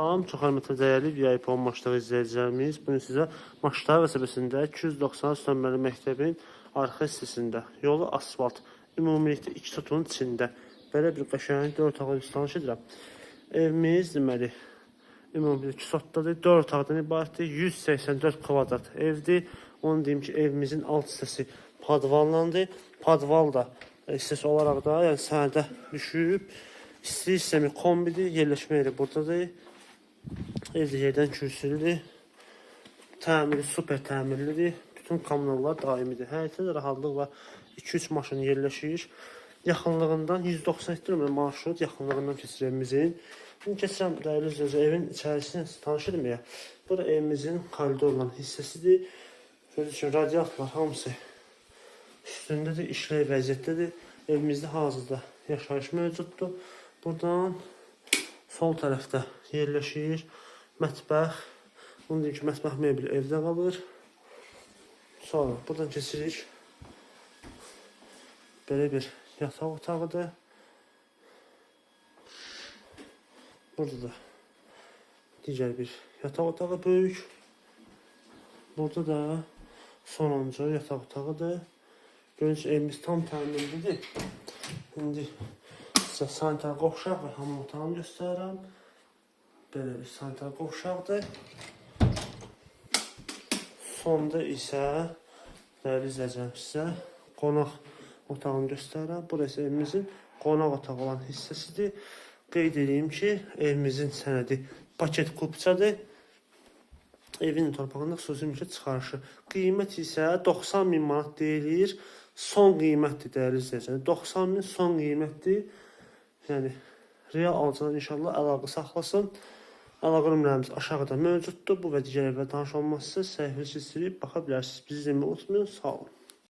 Salam, çox hörmətli dəyərli VIP maçlar izləyicilərimiz. Bugün sizə Maçlar vəzifəsində 290 nömrəli məktəbin arxa hissəsində yolu asfalt, ümumilikdə 2 sütunun içində belə bir qəşəng 4 otaqlı tanış edirəm. Evimiz deməli ümumilikdə 2 sotdadır, 4 otaqdan ibarətdir, 184 kvadrat evdir. Onu deyim ki, evimizin alt hissəsi padvallandır. Padval da hissəsi olaraq da, yəni sənədə düşüb. İsti hissəmi kombidir, yerləşmə yeri buradadır. Evdə yerdən kürsülüdür. Təmiri super təmirlidir. Bütün kommunallar daimidir. Həyətdə rahatlıq var. 2-3 maşın yerləşir. Yaxınlığından 197 nömrə marşrut yaxınlığından keçir evimizin. Şimdi keçirəm dəyərli izləyicilər, evin içərisini tanış edin. Bu da evimizin koridor olan hissəsidir. Gördüyünüz kimi radiatorlar hamısı üstündədir, işləy vəziyyətdədir. Evimizdə hazırda yaşayış mövcuddur. Buradan sol tərəfdə yerləşir mətbəx. Bunu deyim ki, mətbəx mebeli evdə qalır. Sonra buradan keçirik. Belə bir yataq otağıdır. Burada da digər bir yataq otağı böyük. Burada da sonuncu yataq otağıdır. Görüntü evimiz tam təmirlidir. İndi sizə sanitar qovşaq və hamam otağını göstərirəm. Belə bir sanitar qovşaqdır. Sonda isə dəyərli izləyəcəm sizə qonaq otağını göstərirəm. Burası evimizin qonaq otağı olan hissəsidir. Qeyd edeyim ki, evimizin sənədi paket kupçadır. Evin torpağında xüsusi mülkiyyət çıxarışı. Qiymət isə 90.000 manat deyilir. Son qiymətdir dəyərli izləyicilər. 90.000 son qiymətdir. Yəni real alıcılar inşallah əlaqə saxlasın. Əlaqə nömrəmiz aşağıda mövcuddur. Bu və digər evlə tanış olmazsa səhifəsi silib baxa bilərsiniz. Bizi izləməyi unutmayın. Sağ olun.